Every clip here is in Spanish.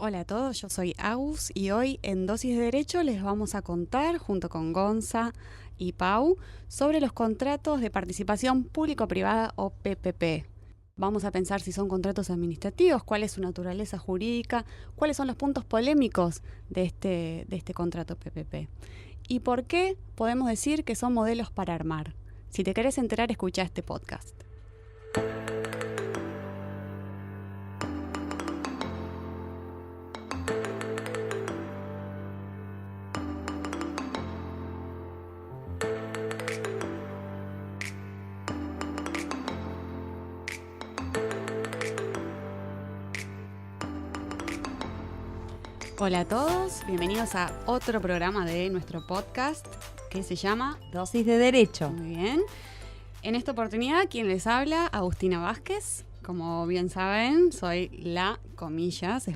Hola a todos, yo soy Agus y hoy en Dosis de Derecho les vamos a contar, junto con Gonza y Pau, sobre los contratos de participación público-privada o PPP. Vamos a pensar si son contratos administrativos, cuál es su naturaleza jurídica, cuáles son los puntos polémicos de este contrato PPP. Y por qué podemos decir que son modelos para armar. Si te querés enterar, escucha este podcast. Hola a todos, bienvenidos a otro programa de nuestro podcast que se llama Dosis de Derecho. Muy bien. En esta oportunidad, quien les habla, Agustina Vázquez. Como bien saben, soy la, comillas,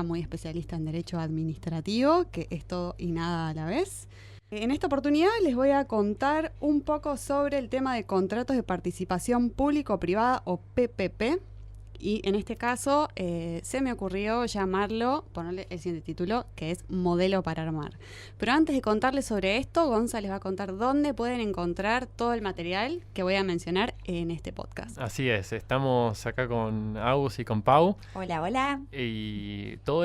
muy especialista en Derecho Administrativo, que es todo y nada a la vez. En esta oportunidad les voy a contar un poco sobre el tema de contratos de participación público-privada o PPP. Y en este caso se me ocurrió ponerle el siguiente título, que es Modelo para Armar. Pero antes de contarles sobre esto, Gonza les va a contar dónde pueden encontrar todo el material que voy a mencionar en este podcast. Así es, estamos acá con Agus y con Pau. Hola, hola. Y todo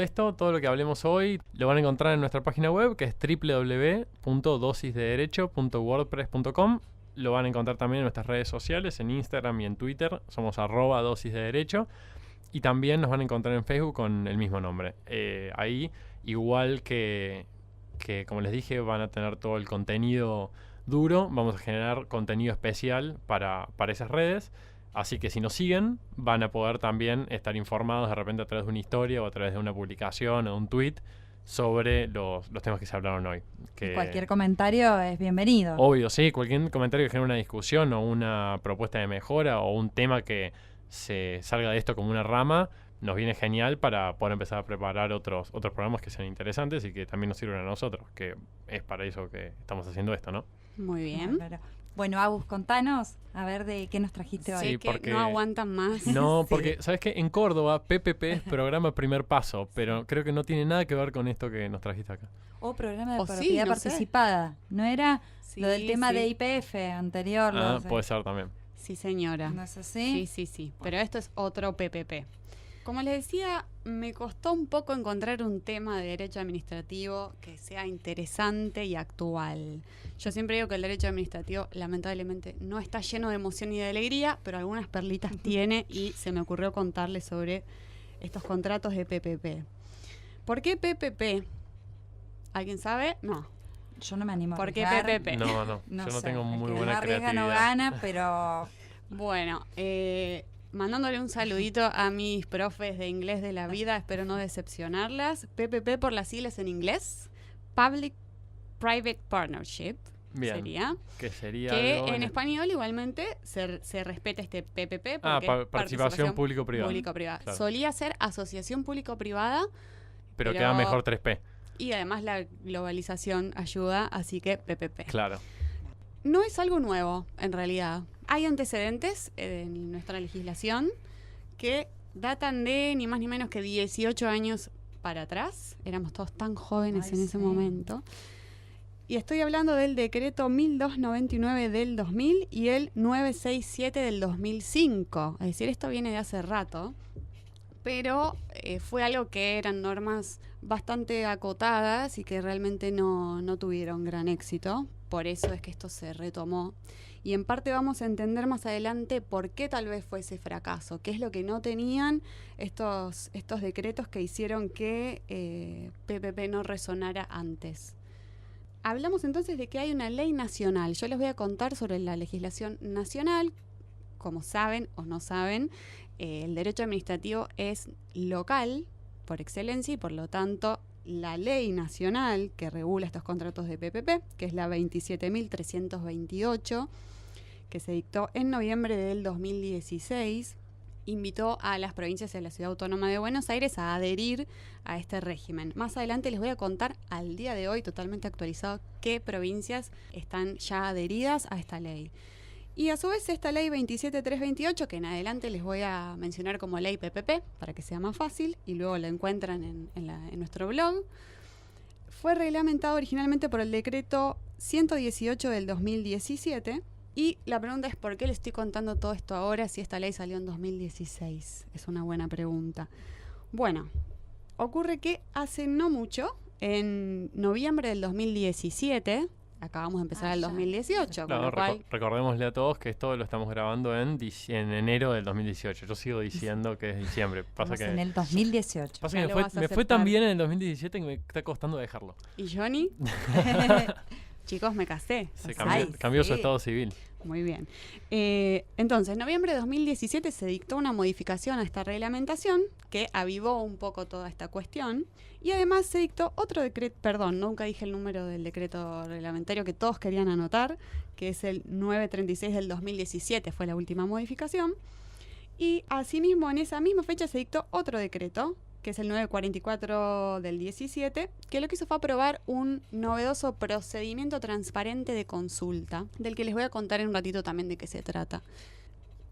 lo que hablemos hoy, lo van a encontrar en nuestra página web, que es www.dosisdederecho.wordpress.com. Lo van a encontrar también en nuestras redes sociales, en Instagram y en Twitter. Somos @dosisdederecho. Y también nos van a encontrar en Facebook con el mismo nombre. Ahí, igual que como les dije, van a tener todo el contenido duro. Vamos a generar contenido especial para esas redes. Así que si nos siguen, van a poder también estar informados de repente a través de una historia o a través de una publicación o un tweet sobre los temas que se hablaron hoy. Que cualquier comentario es bienvenido. Obvio, sí, cualquier comentario que genere una discusión o una propuesta de mejora o un tema que se salga de esto como una rama, nos viene genial para poder empezar a preparar otros programas que sean interesantes y que también nos sirvan a nosotros, que es para eso que estamos haciendo esto, ¿no? Muy bien. Claro. Bueno, Agus, contanos, a ver de qué nos trajiste hoy. Sí, porque no aguantan más. No, porque, ¿sabes qué? En Córdoba, PPP es programa Primer Paso, pero creo que no tiene nada que ver con esto que nos trajiste acá. O programa de propiedad participada. ¿No era lo del tema de IPF anterior? Puede ser también. Sí, señora. ¿No es así? Sí. Pero esto es otro PPP. Como les decía, me costó un poco encontrar un tema de derecho administrativo que sea interesante y actual. Yo siempre digo que el derecho administrativo lamentablemente no está lleno de emoción y de alegría, pero algunas perlitas tiene y se me ocurrió contarles sobre estos contratos de PPP. ¿Por qué PPP? ¿Alguien sabe? No. Yo no me animo a ¿Por qué arriesgar. PPP? No, yo no tengo muy buena creatividad. No gana, pero... Bueno, mandándole un saludito a mis profes de inglés de la vida, espero no decepcionarlas. PPP por las siglas en inglés, Public Private Partnership. Bien, sería. Que sería que algo en español igualmente se respeta este PPP. Participación público-privada. Público-privada. Claro. Solía ser asociación público-privada. Pero queda mejor 3P. Y además la globalización ayuda, así que PPP. Claro. No es algo nuevo, en realidad. Hay antecedentes en nuestra legislación que datan de ni más ni menos que 18 años para atrás. Éramos todos tan jóvenes en ese momento. Y estoy hablando del decreto 1299 del 2000 y el 967 del 2005. Es decir, esto viene de hace rato, pero fue algo que eran normas bastante acotadas y que realmente no tuvieron gran éxito. Por eso es que esto se retomó. Y en parte vamos a entender más adelante por qué tal vez fue ese fracaso, qué es lo que no tenían estos decretos que hicieron que PPP no resonara antes. Hablamos entonces de que hay una ley nacional. Yo les voy a contar sobre la legislación nacional. Como saben o no saben, el derecho administrativo es local por excelencia y por lo tanto la ley nacional que regula estos contratos de PPP, que es la 27.328, que se dictó en noviembre del 2016, invitó a las provincias de la Ciudad Autónoma de Buenos Aires a adherir a este régimen. Más adelante les voy a contar al día de hoy, totalmente actualizado, qué provincias están ya adheridas a esta ley. Y a su vez esta ley 27328, que en adelante les voy a mencionar como ley PPP, para que sea más fácil, y luego la encuentran en nuestro blog, fue reglamentado originalmente por el decreto 118 del 2017. Y la pregunta es, ¿por qué le estoy contando todo esto ahora si esta ley salió en 2016? Es una buena pregunta. Bueno, ocurre que hace no mucho, en noviembre del 2017, acabamos de empezar el 2018. Claro, con lo cual, recordémosle a todos que esto lo estamos grabando en enero del 2018. Yo sigo diciendo que es diciembre. Pasa que en el 2018. Pasa que me fue tan bien en el 2017 que me está costando dejarlo. ¿Y Johnny? Chicos, me casé. Cambió su estado civil. Muy bien. Entonces, en noviembre de 2017 se dictó una modificación a esta reglamentación que avivó un poco toda esta cuestión. Y además se dictó otro decreto, perdón, nunca dije el número del decreto reglamentario que todos querían anotar, que es el 936 del 2017, fue la última modificación. Y asimismo, en esa misma fecha se dictó otro decreto, que es el 944 del 17, que lo que hizo fue aprobar un novedoso procedimiento transparente de consulta, del que les voy a contar en un ratito también de qué se trata.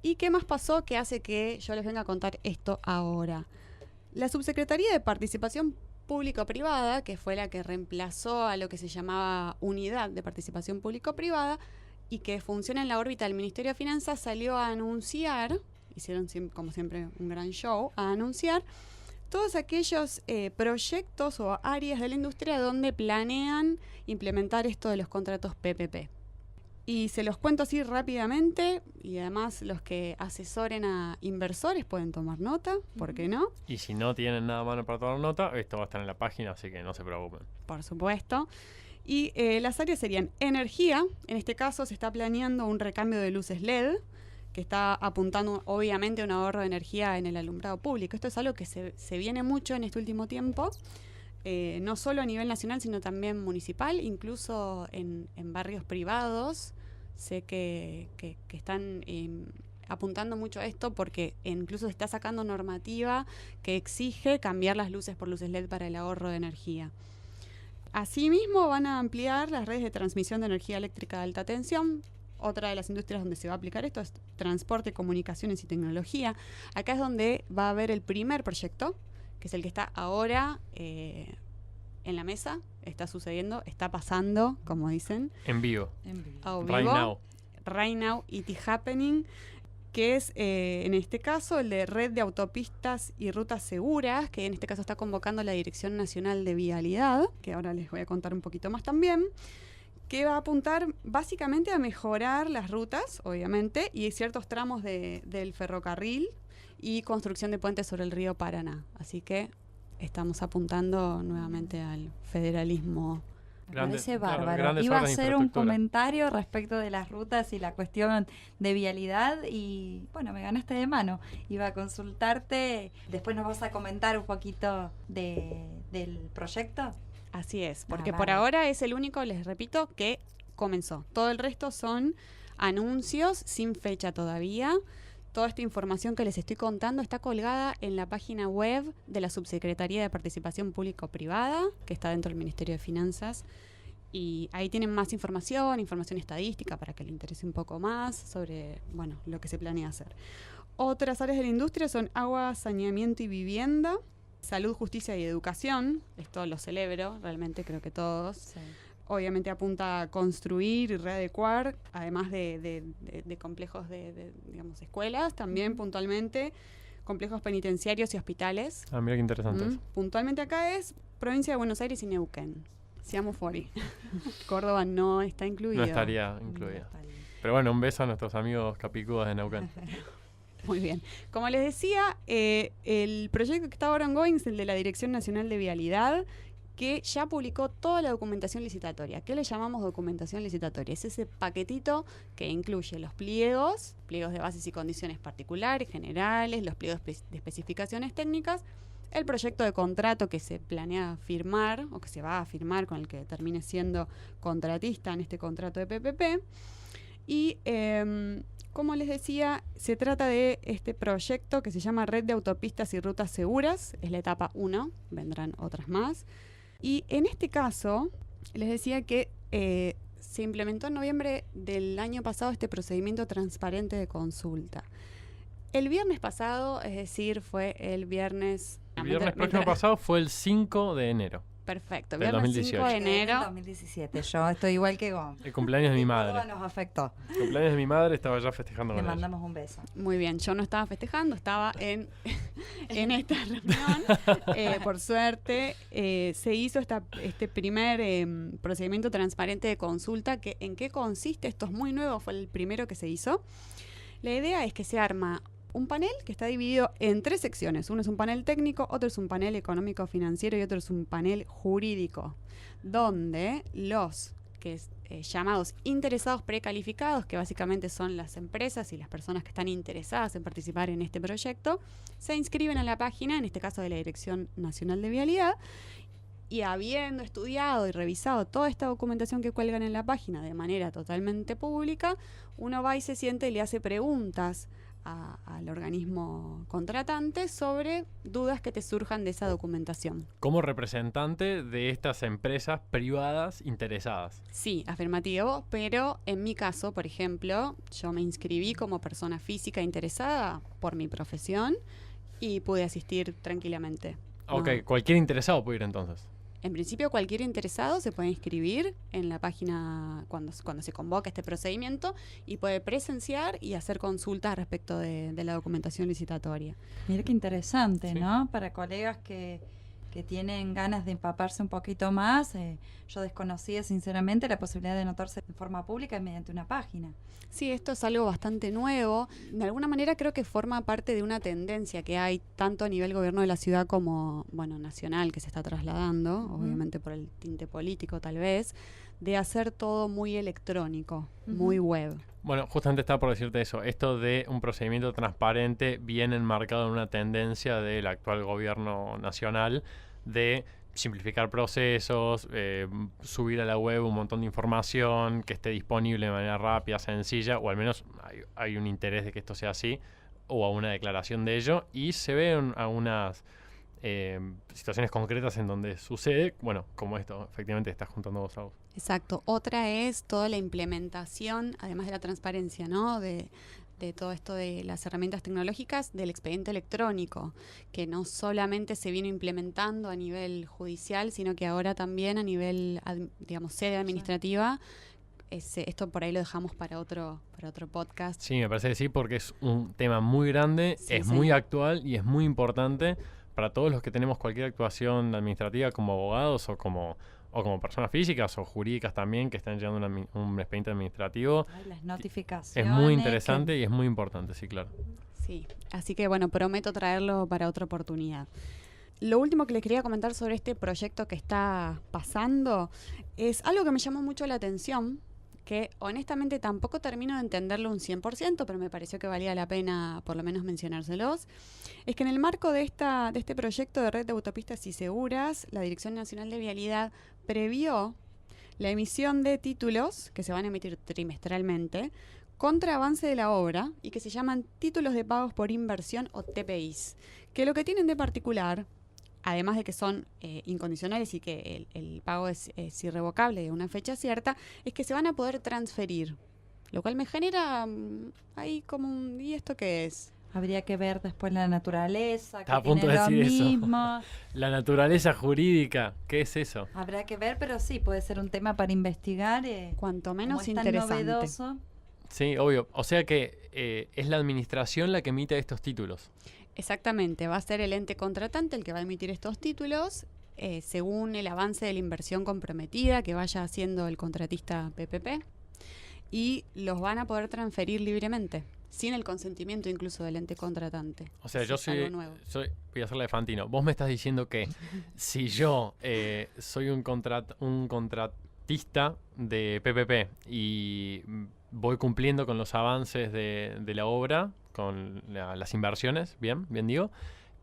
¿Y qué más pasó que hace que yo les venga a contar esto ahora? La Subsecretaría de Participación Público-Privada, que fue la que reemplazó a lo que se llamaba Unidad de Participación Público-Privada y que funciona en la órbita del Ministerio de Finanzas, salió a anunciar, hicieron como siempre un gran show, a anunciar todos aquellos proyectos o áreas de la industria donde planean implementar esto de los contratos PPP. Y se los cuento así rápidamente, y además los que asesoren a inversores pueden tomar nota, ¿por qué no? Y si no tienen nada a mano para tomar nota, esto va a estar en la página, así que no se preocupen. Por supuesto. Y las áreas serían energía, en este caso se está planeando un recambio de luces LED, que está apuntando obviamente a un ahorro de energía en el alumbrado público. Esto es algo que se viene mucho en este último tiempo, no solo a nivel nacional, sino también municipal, incluso en barrios privados. Sé que están apuntando mucho a esto porque incluso se está sacando normativa que exige cambiar las luces por luces LED para el ahorro de energía. Asimismo, van a ampliar las redes de transmisión de energía eléctrica de alta tensión. Otra de las industrias donde se va a aplicar esto es transporte, comunicaciones y tecnología. Acá es donde va a haber el primer proyecto, que es el que está ahora en la mesa, está sucediendo, está pasando, como dicen. En vivo. Right now, it is happening, que es en este caso el de Red de Autopistas y Rutas Seguras, que en este caso está convocando la Dirección Nacional de Vialidad, que ahora les voy a contar un poquito más también, que va a apuntar básicamente a mejorar las rutas, obviamente, y ciertos tramos del ferrocarril y construcción de puentes sobre el río Paraná. Así que estamos apuntando nuevamente al federalismo. Me parece bárbaro. Iba a hacer un comentario respecto de las rutas y la cuestión de vialidad y, bueno, me ganaste de mano. Iba a consultarte, después nos vas a comentar un poquito del proyecto. Así es, porque por ahora es el único, les repito, que comenzó. Todo el resto son anuncios sin fecha todavía. Toda esta información que les estoy contando está colgada en la página web de la Subsecretaría de Participación Público-Privada, que está dentro del Ministerio de Finanzas. Y ahí tienen más información estadística para que les interese un poco más sobre, bueno, lo que se planea hacer. Otras áreas de la industria son agua, saneamiento y vivienda, salud, justicia y educación. Esto lo celebro, realmente creo que todos. Sí. Obviamente apunta a construir y readecuar, además de complejos de digamos, escuelas, también puntualmente complejos penitenciarios y hospitales. Ah, mira qué interesante eso. Puntualmente acá es provincia de Buenos Aires y Neuquén. Seamos fuori. Córdoba no está incluido. No estaría incluida. Pero bueno, un beso a nuestros amigos capicudos de Neuquén. Muy bien. Como les decía, el proyecto que está ahora ongoing es el de la Dirección Nacional de Vialidad, que ya publicó toda la documentación licitatoria. ¿Qué le llamamos documentación licitatoria? Es ese paquetito que incluye los pliegos de bases y condiciones particulares, generales, los pliegos de especificaciones técnicas, el proyecto de contrato que se planea firmar o que se va a firmar con el que termine siendo contratista en este contrato de PPP. Y como les decía, se trata de este proyecto que se llama Red de Autopistas y Rutas Seguras. Es la etapa 1, vendrán otras más. Y en este caso, les decía que se implementó en noviembre del año pasado este procedimiento transparente de consulta. El viernes pasado, es decir, fue el viernes... El viernes próximo pasado fue el 5 de enero. Perfecto, del viernes 2018. 5 de enero. 2017, yo estoy igual que Gon. El cumpleaños de mi madre. Todo nos afectó. El cumpleaños de mi madre, estaba ya festejando Le con ella. mandamos un beso. Muy bien, yo no estaba festejando, estaba en esta reunión. Por suerte, se hizo este primer procedimiento transparente de consulta. ¿En qué consiste? Esto es muy nuevo, fue el primero que se hizo. La idea es que se arma un panel que está dividido en 3 secciones. Uno es un panel técnico, otro es un panel económico-financiero y otro es un panel jurídico, donde los llamados interesados precalificados, que básicamente son las empresas y las personas que están interesadas en participar en este proyecto, se inscriben a la página, en este caso de la Dirección Nacional de Vialidad, y habiendo estudiado y revisado toda esta documentación que cuelgan en la página de manera totalmente pública, uno va y se siente y le hace preguntas al organismo contratante sobre dudas que te surjan de esa documentación. Como representante de estas empresas privadas interesadas. Sí, afirmativo, pero en mi caso, por ejemplo, yo me inscribí como persona física interesada por mi profesión y pude asistir tranquilamente. Ok, No. cualquier interesado puede ir entonces. En principio, cualquier interesado se puede inscribir en la página cuando se convoca este procedimiento y puede presenciar y hacer consultas respecto de la documentación licitatoria. Mira qué interesante, Sí. ¿no? Para colegas que tienen ganas de empaparse un poquito más. Yo desconocía sinceramente la posibilidad de anotarse de forma pública mediante una página. Sí, esto es algo bastante nuevo. De alguna manera creo que forma parte de una tendencia que hay tanto a nivel gobierno de la ciudad como, nacional, que se está trasladando, obviamente por el tinte político tal vez, de hacer todo muy electrónico, muy web. Bueno, justamente estaba por decirte eso. Esto de un procedimiento transparente viene enmarcado en una tendencia del actual gobierno nacional de simplificar procesos, subir a la web un montón de información que esté disponible de manera rápida, sencilla, o al menos hay un interés de que esto sea así, o a una declaración de ello, y se ven algunas situaciones concretas en donde sucede, bueno, como esto, efectivamente estás juntando vos a vos. Exacto. Otra es toda la implementación, además de la transparencia, ¿no? De todo esto de las herramientas tecnológicas del expediente electrónico, que no solamente se vino implementando a nivel judicial, sino que ahora también a nivel, sede administrativa. Esto por ahí lo dejamos para otro podcast. Sí, me parece que sí, porque es un tema muy grande, Sí, es sí. muy actual y es muy importante para todos los que tenemos cualquier actuación administrativa como abogados o como personas físicas o jurídicas también que están llevando un expediente administrativo. Ay, las notificaciones. Es muy interesante y es muy importante, sí, claro. Sí, así que prometo traerlo para otra oportunidad. Lo último que les quería comentar sobre este proyecto que está pasando es algo que me llamó mucho la atención, que honestamente tampoco termino de entenderlo un 100%, pero me pareció que valía la pena por lo menos mencionárselos. Es que en el marco de este proyecto de red de autopistas y seguras, la Dirección Nacional de Vialidad previó la emisión de títulos que se van a emitir trimestralmente contra avance de la obra y que se llaman títulos de pagos por inversión o TPIs, que lo que tienen de particular, además de que son incondicionales y que el pago es irrevocable de una fecha cierta, es que se van a poder transferir, lo cual me genera ahí como un ¿y esto qué es? Habría que ver después la naturaleza, Estaba que a punto tiene de lo decir eso. mismo. La naturaleza jurídica, ¿qué es eso? Habrá que ver, pero sí, puede ser un tema para investigar. Cuanto Como menos es tan interesante. novedoso. Sí, obvio. O sea que es la administración la que emite estos títulos. Exactamente, va a ser el ente contratante el que va a emitir estos títulos según el avance de la inversión comprometida que vaya haciendo el contratista PPP y los van a poder transferir libremente, sin el consentimiento incluso del ente contratante. O sea, Eso yo es algo nuevo. voy a hacerle de Fantino. Vos me estás diciendo que si yo soy un contratista de PPP y voy cumpliendo con los avances de la obra, con las inversiones, bien digo,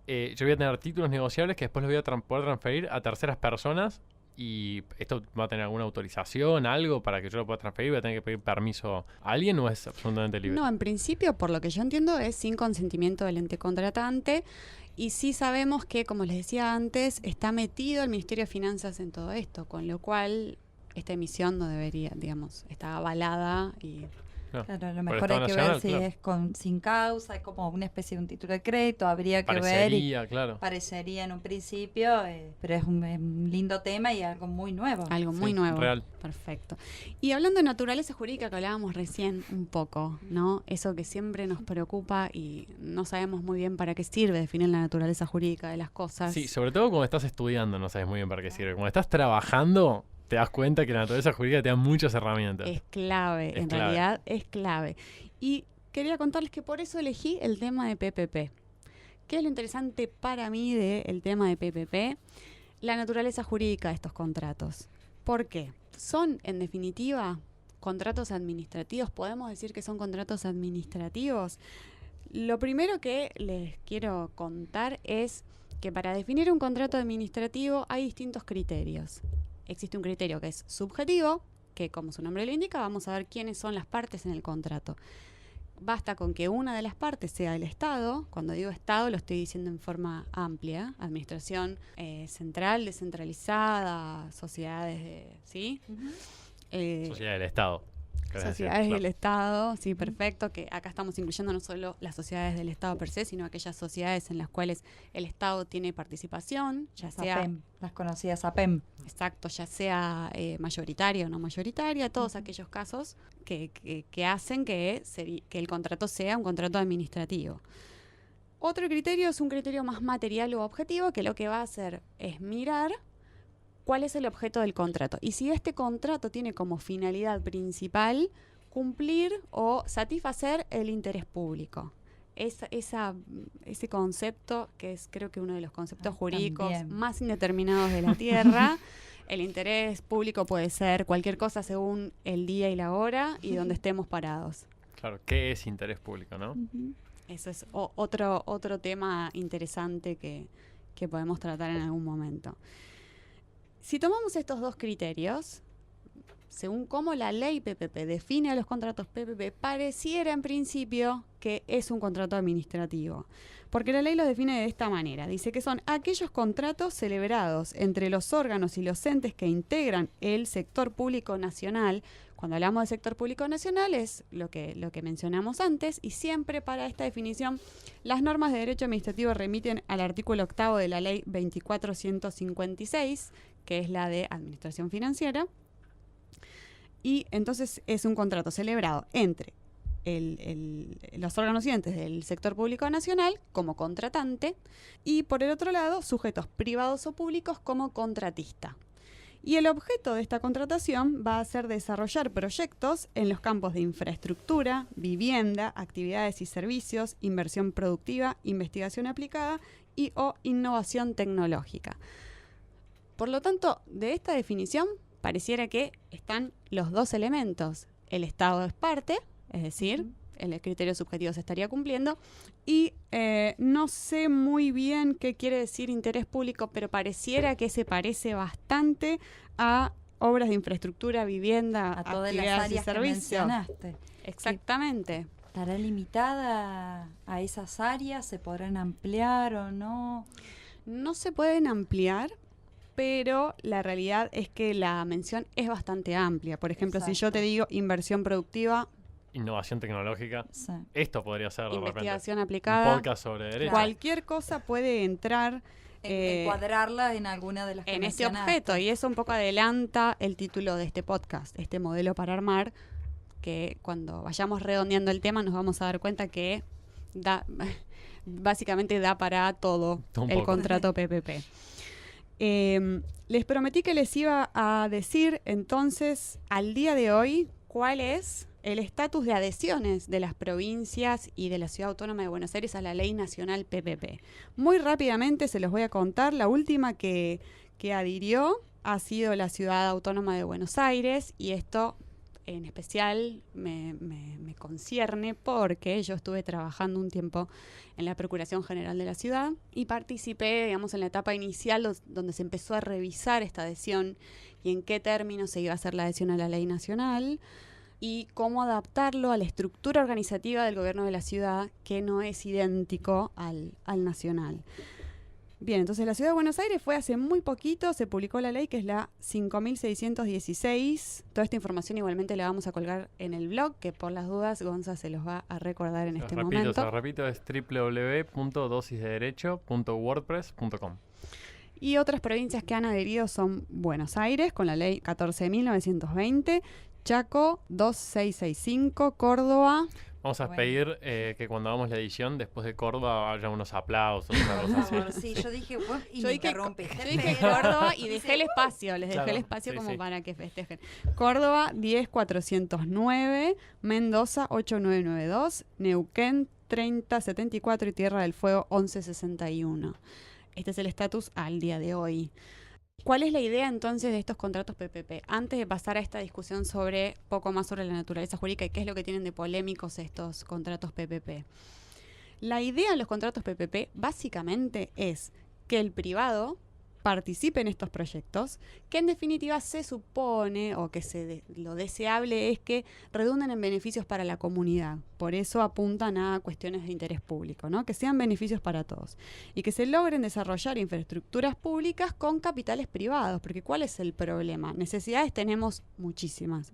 yo voy a tener títulos negociables que después los voy a poder transferir a terceras personas. ¿Y esto va a tener alguna autorización, algo para que yo lo pueda transferir? ¿Voy a tener que pedir permiso a alguien o es absolutamente libre? No, en principio, por lo que yo entiendo, es sin consentimiento del ente contratante. Y sí sabemos que, como les decía antes, está metido el Ministerio de Finanzas en todo esto, con lo cual esta emisión no debería, digamos, está avalada y... Claro, a lo mejor hay que ver si es sin causa, es como una especie de un título de crédito, habría que ver y parecería en un principio, pero es un lindo tema y algo muy nuevo. Algo muy nuevo. Real. Perfecto. Y hablando de naturaleza jurídica que hablábamos recién un poco, ¿no? Eso que siempre nos preocupa y no sabemos muy bien para qué sirve definir la naturaleza jurídica de las cosas. Sí, sobre todo cuando estás estudiando no sabes muy bien para qué sirve. Cuando estás trabajando te das cuenta que la naturaleza jurídica te da muchas herramientas. Es clave, realidad es clave. Y quería contarles que por eso elegí el tema de PPP. ¿Qué es lo interesante para mí del tema de PPP? La naturaleza jurídica de estos contratos. ¿Por qué? Son, en definitiva, contratos administrativos. ¿Podemos decir que son contratos administrativos? Lo primero que les quiero contar es que para definir un contrato administrativo hay distintos criterios. Existe un criterio que es subjetivo, que como su nombre lo indica, vamos a ver quiénes son las partes en el contrato. Basta con que una de las partes sea el Estado. Cuando digo Estado lo estoy diciendo en forma amplia. Administración central, descentralizada, sociedades ¿sí? Sociedades del Estado. Sociedades del Estado, sí, perfecto, que acá estamos incluyendo no solo las sociedades del Estado per se, sino aquellas sociedades en las cuales el Estado tiene participación, ya sea... APEM, las conocidas APEM. Exacto, ya sea mayoritaria o no mayoritaria, todos aquellos casos que hacen que el contrato sea un contrato administrativo. Otro criterio es un criterio más material o objetivo, que lo que va a hacer es mirar cuál es el objeto del contrato y si este contrato tiene como finalidad principal cumplir o satisfacer el interés público. Ese concepto, que es creo que uno de los conceptos jurídicos más indeterminados de la Tierra. El interés público puede ser cualquier cosa según el día y la hora y donde estemos parados. Claro, ¿qué es interés público, no? Eso es otro tema interesante que podemos tratar en algún momento. Si tomamos estos dos criterios, según cómo la ley PPP define a los contratos PPP, pareciera en principio que es un contrato administrativo. Porque la ley lo define de esta manera. Dice que son aquellos contratos celebrados entre los órganos y los entes que integran el sector público nacional. Cuando hablamos de sector público nacional es lo que mencionamos antes, y siempre para esta definición las normas de derecho administrativo remiten al artículo 8 de la ley 24.156, que es la de administración financiera, y entonces es un contrato celebrado entre los órganos y entes del sector público nacional como contratante y por el otro lado sujetos privados o públicos como contratista. Y el objeto de esta contratación va a ser desarrollar proyectos en los campos de infraestructura, vivienda, actividades y servicios, inversión productiva, investigación aplicada y o innovación tecnológica. Por lo tanto, de esta definición pareciera que están los dos elementos. El Estado es parte, es decir, el criterio subjetivo se estaría cumpliendo, y no sé muy bien qué quiere decir interés público, pero pareciera que se parece bastante a obras de infraestructura, vivienda, a todas actividades las áreas y servicios. Que mencionaste. Exactamente. ¿Estará limitada a esas áreas? ¿Se podrán ampliar o no? No se pueden ampliar, pero la realidad es que la mención es bastante amplia. Por ejemplo, si yo te digo inversión productiva, innovación tecnológica, esto podría ser de investigación repente aplicada, un podcast sobre derecho. Cualquier cosa puede entrar, encuadrarla en alguna de las que en este mencionaste. objeto, y eso un poco adelanta el título de este podcast, este modelo para armar, que cuando vayamos redondeando el tema nos vamos a dar cuenta que básicamente da para todo el contrato PPP. Les prometí que les iba a decir entonces al día de hoy cuál es el estatus de adhesiones de las provincias y de la Ciudad Autónoma de Buenos Aires a la Ley Nacional PPP. Muy rápidamente se los voy a contar. La última que adhirió ha sido la Ciudad Autónoma de Buenos Aires, y esto en especial me concierne porque yo estuve trabajando un tiempo en la Procuración General de la Ciudad y participé, digamos, en la etapa inicial donde se empezó a revisar esta adhesión y en qué términos se iba a hacer la adhesión a la ley nacional y cómo adaptarlo a la estructura organizativa del gobierno de la ciudad, que no es idéntico al nacional. Bien, entonces la Ciudad de Buenos Aires fue hace muy poquito, se publicó la ley que es la 5.616. Toda esta información igualmente la vamos a colgar en el blog, que por las dudas Gonza se los va a recordar en este momento. Se lo repito, es www.dosisdederecho.wordpress.com. Y otras provincias que han adherido son Buenos Aires, con la ley 14.920, Chaco 2665, Córdoba. Vamos a pedir que cuando hagamos la edición, después de Córdoba, haya unos aplausos, una cosa así. Sí, yo dije, yo dije Córdoba y dejé el espacio, les dejé el espacio para que festejen. Córdoba 10409, Mendoza 8992, Neuquén 3074 y Tierra del Fuego 1161. Este es el estatus al día de hoy. ¿Cuál es la idea entonces de estos contratos PPP? Antes de pasar a esta discusión poco más sobre la naturaleza jurídica y qué es lo que tienen de polémicos estos contratos PPP. La idea de los contratos PPP básicamente es que el privado participe en estos proyectos, que en definitiva se supone, o que lo deseable es que redunden en beneficios para la comunidad. Por eso apuntan a cuestiones de interés público, ¿no? Que sean beneficios para todos. Y que se logren desarrollar infraestructuras públicas con capitales privados. Porque ¿cuál es el problema? Necesidades tenemos muchísimas,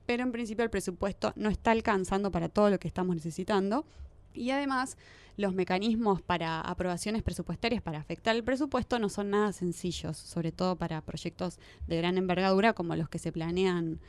pero en principio el presupuesto no está alcanzando para todo lo que estamos necesitando. Y además, los mecanismos para aprobaciones presupuestarias para afectar el presupuesto no son nada sencillos, sobre todo para proyectos de gran envergadura como los que se planean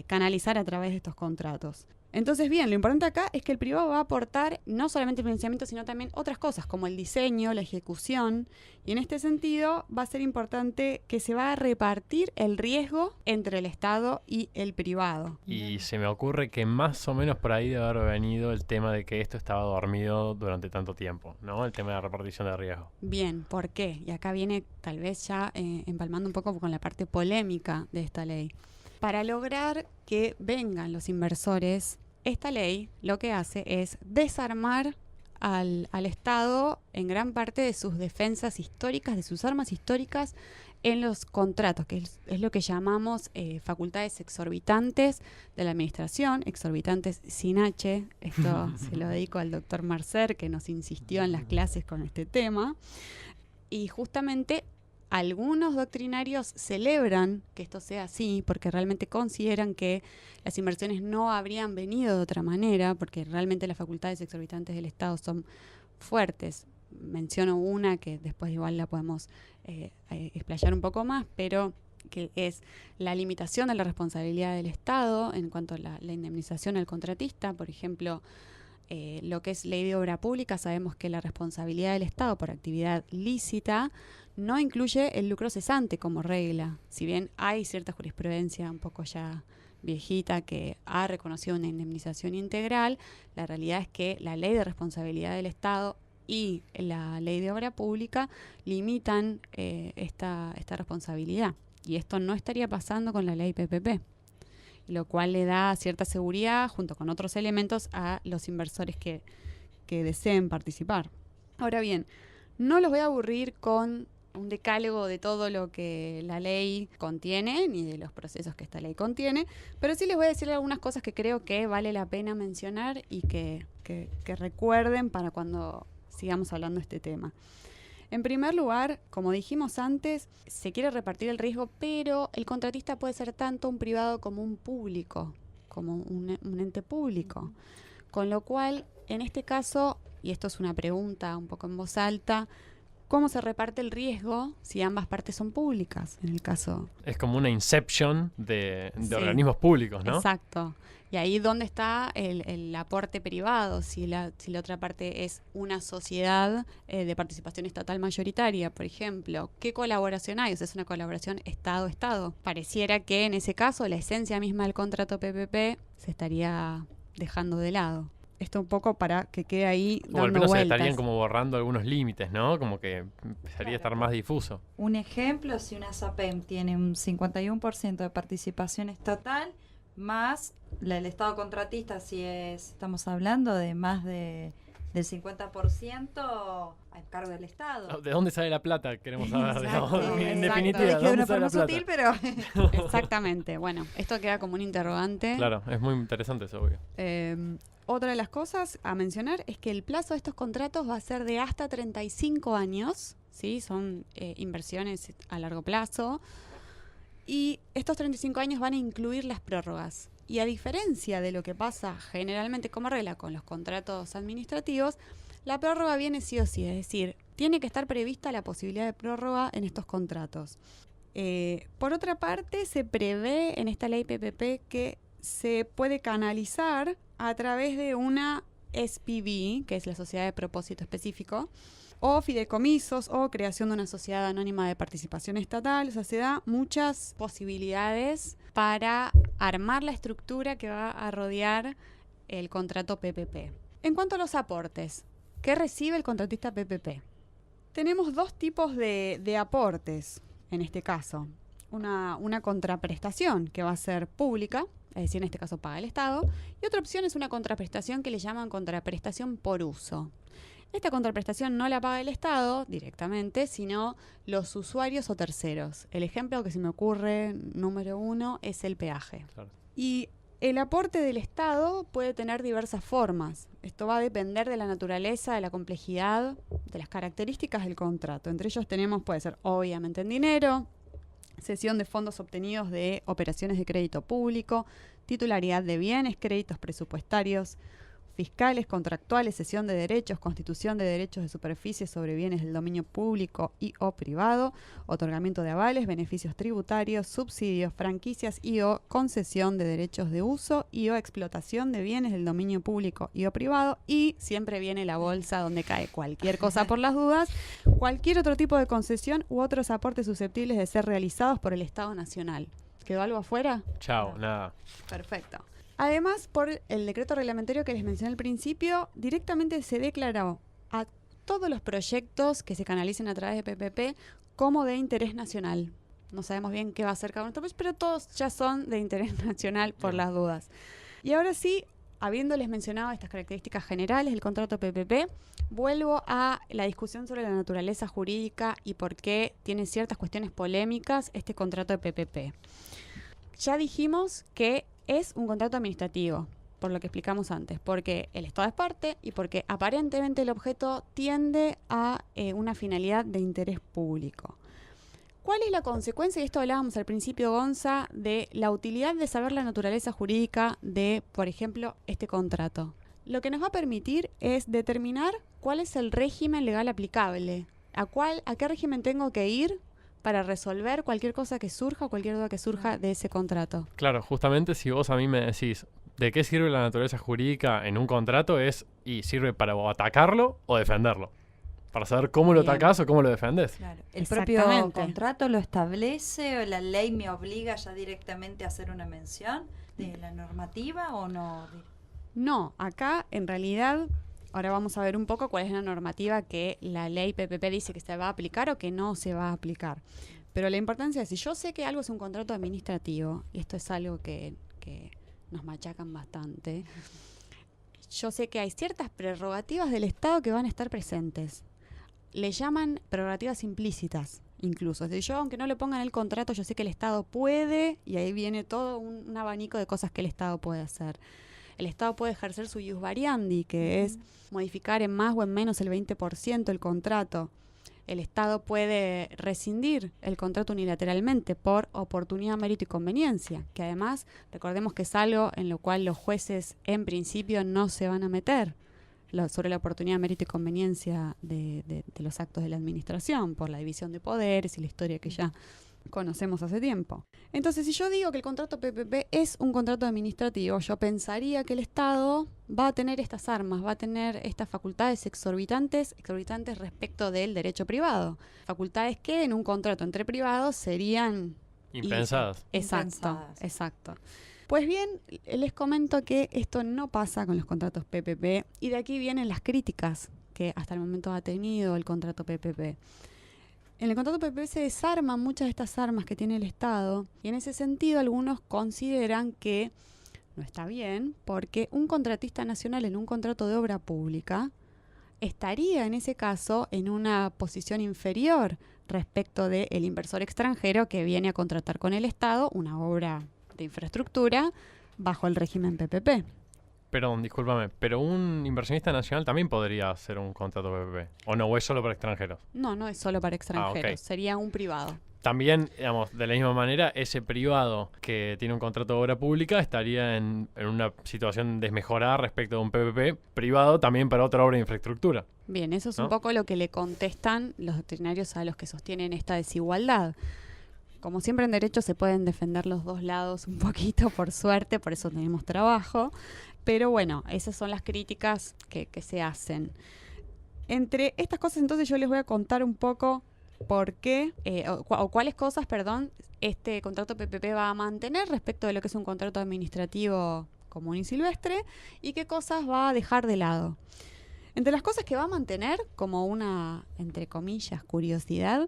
canalizar a través de estos contratos. Entonces, bien, lo importante acá es que el privado va a aportar no solamente el financiamiento, sino también otras cosas, como el diseño, la ejecución. Y en este sentido va a ser importante que se va a repartir el riesgo entre el Estado y el privado. Y se me ocurre que más o menos por ahí debe haber venido el tema de que esto estaba dormido durante tanto tiempo, ¿no? El tema de la repartición de riesgo. Bien, ¿por qué? Y acá viene tal vez ya empalmando un poco con la parte polémica de esta ley. Para lograr que vengan los inversores, esta ley lo que hace es desarmar al Estado en gran parte de sus defensas históricas, de sus armas históricas en los contratos, que es lo que llamamos facultades exorbitantes de la administración, exorbitantes sin H. Esto se lo dedico al doctor Marcer, que nos insistió en las clases con este tema. Y justamente algunos doctrinarios celebran que esto sea así porque realmente consideran que las inversiones no habrían venido de otra manera, porque realmente las facultades exorbitantes del Estado son fuertes. Menciono una que después igual la podemos explayar un poco más, pero que es la limitación de la responsabilidad del Estado en cuanto a la indemnización al contratista. Por ejemplo, lo que es ley de obra pública, sabemos que la responsabilidad del Estado por actividad lícita no incluye el lucro cesante como regla. Si bien hay cierta jurisprudencia un poco ya viejita que ha reconocido una indemnización integral, la realidad es que la ley de responsabilidad del Estado y la ley de obra pública limitan esta responsabilidad. Y esto no estaría pasando con la ley PPP, lo cual le da cierta seguridad junto con otros elementos a los inversores que deseen participar. Ahora bien, no los voy a aburrir con un decálogo de todo lo que la ley contiene, ni de los procesos que esta ley contiene, pero sí les voy a decir algunas cosas que creo que vale la pena mencionar y que recuerden para cuando sigamos hablando de este tema. En primer lugar, como dijimos antes, se quiere repartir el riesgo, pero el contratista puede ser tanto un privado como un público, como un ente público. Con lo cual, en este caso, y esto es una pregunta un poco en voz alta, ¿cómo se reparte el riesgo si ambas partes son públicas? En el caso... Es como una inception de organismos públicos, ¿no? Exacto. Y ahí dónde está el aporte privado, si la otra parte es una sociedad de participación estatal mayoritaria, por ejemplo. ¿Qué colaboración hay? O sea, es una colaboración Estado-Estado. Pareciera que en ese caso la esencia misma del contrato PPP se estaría dejando de lado. Esto un poco para que quede ahí dando vueltas. O al menos se estarían como borrando algunos límites, ¿no? Como que empezaría a estar más difuso. Un ejemplo, si una SAPEM tiene un 51% de participación estatal, más el Estado contratista, si estamos hablando de más del 50% a cargo del Estado. ¿De dónde sale la plata? Queremos saber, digamos, en definitiva. Lo dije de una forma sutil, pero... Exactamente. Bueno, esto queda como un interrogante. Claro, es muy interesante eso, obvio. Otra de las cosas a mencionar es que el plazo de estos contratos va a ser de hasta 35 años, ¿sí? Son inversiones a largo plazo. Y estos 35 años van a incluir las prórrogas. Y a diferencia de lo que pasa generalmente como regla con los contratos administrativos, la prórroga viene sí o sí, es decir, tiene que estar prevista la posibilidad de prórroga en estos contratos. Por otra parte, se prevé en esta ley PPP que se puede canalizar a través de una SPV, que es la Sociedad de Propósito Específico, o fideicomisos, o creación de una sociedad anónima de participación estatal. O sea, se da muchas posibilidades para armar la estructura que va a rodear el contrato PPP. En cuanto a los aportes, ¿qué recibe el contratista PPP? Tenemos dos tipos de aportes en este caso. Una contraprestación que va a ser pública, es decir, en este caso paga el Estado, y otra opción es una contraprestación que le llaman contraprestación por uso. Esta contraprestación no la paga el Estado directamente, sino los usuarios o terceros. El ejemplo que se me ocurre, número 1, es el peaje. Claro. Y el aporte del Estado puede tener diversas formas. Esto va a depender de la naturaleza, de la complejidad, de las características del contrato. Entre ellos puede ser obviamente en dinero, cesión de fondos obtenidos de operaciones de crédito público, titularidad de bienes, créditos presupuestarios, fiscales, contractuales, cesión de derechos, constitución de derechos de superficie sobre bienes del dominio público y o privado, otorgamiento de avales, beneficios tributarios, subsidios, franquicias y o concesión de derechos de uso y o explotación de bienes del dominio público y o privado, y siempre viene la bolsa donde cae cualquier cosa por las dudas, cualquier otro tipo de concesión u otros aportes susceptibles de ser realizados por el Estado Nacional. ¿Quedó algo afuera? Chao, nada. Perfecto. Además, por el decreto reglamentario que les mencioné al principio, directamente se declaró a todos los proyectos que se canalicen a través de PPP como de interés nacional. No sabemos bien qué va a ser cada uno de estos, pero todos ya son de interés nacional por las dudas. Y ahora sí, habiéndoles mencionado estas características generales del contrato PPP, vuelvo a la discusión sobre la naturaleza jurídica y por qué tiene ciertas cuestiones polémicas este contrato de PPP. Ya dijimos que es un contrato administrativo, por lo que explicamos antes, porque el Estado es parte y porque aparentemente el objeto tiende a una finalidad de interés público. ¿Cuál es la consecuencia? Y esto hablábamos al principio, Gonza, de la utilidad de saber la naturaleza jurídica de, por ejemplo, este contrato. Lo que nos va a permitir es determinar cuál es el régimen legal aplicable, a qué régimen tengo que ir para resolver cualquier cosa que surja o cualquier duda que surja de ese contrato. Claro, justamente si vos a mí me decís de qué sirve la naturaleza jurídica en un contrato y sirve para o atacarlo o defenderlo. Para saber cómo lo atacás o cómo lo defendés. Claro. ¿El propio contrato lo establece o la ley me obliga ya directamente a hacer una mención de la normativa o no? No, acá en realidad, ahora vamos a ver un poco cuál es la normativa que la ley PPP dice que se va a aplicar o que no se va a aplicar. Pero la importancia es, si yo sé que algo es un contrato administrativo, y esto es algo que nos machacan bastante, yo sé que hay ciertas prerrogativas del Estado que van a estar presentes. Le llaman prerrogativas implícitas, incluso. Es decir, yo, aunque no le pongan el contrato, yo sé que el Estado puede, y ahí viene todo un abanico de cosas que el Estado puede hacer. El Estado puede ejercer su ius variandi, que es modificar en más o en menos el 20% el contrato. El Estado puede rescindir el contrato unilateralmente por oportunidad, mérito y conveniencia, que además, recordemos que es algo en lo cual los jueces en principio no se van a meter, sobre la oportunidad, mérito y conveniencia de los actos de la administración, por la división de poderes y la historia que ya conocemos hace tiempo. Entonces, si yo digo que el contrato PPP es un contrato administrativo, yo pensaría que el Estado va a tener estas armas, va a tener estas facultades exorbitantes respecto del derecho privado. Facultades que en un contrato entre privados serían impensadas. Exacto. Pues bien, les comento que esto no pasa con los contratos PPP y de aquí vienen las críticas que hasta el momento ha tenido el contrato PPP. En el contrato PPP se desarman muchas de estas armas que tiene el Estado y en ese sentido algunos consideran que no está bien porque un contratista nacional en un contrato de obra pública estaría en ese caso en una posición inferior respecto del inversor extranjero que viene a contratar con el Estado una obra de infraestructura bajo el régimen PPP. Perdón, discúlpame, pero un inversionista nacional también podría hacer un contrato PPP, ¿o no? ¿O es solo para extranjeros? No es solo para extranjeros, Okay. Sería un privado. También, digamos, de la misma manera, ese privado que tiene un contrato de obra pública estaría en una situación desmejorada respecto de un PPP privado también para otra obra de infraestructura. Bien, eso es ¿no? un poco lo que le contestan los doctrinarios a los que sostienen esta desigualdad. Como siempre en derecho se pueden defender los dos lados un poquito, por suerte, por eso tenemos trabajo. Pero bueno, esas son las críticas que se hacen. Entre estas cosas, entonces, yo les voy a contar un poco por qué, o cuáles cosas, este contrato PPP va a mantener respecto de lo que es un contrato administrativo común y silvestre, y qué cosas va a dejar de lado. Entre las cosas que va a mantener, como una, entre comillas, curiosidad,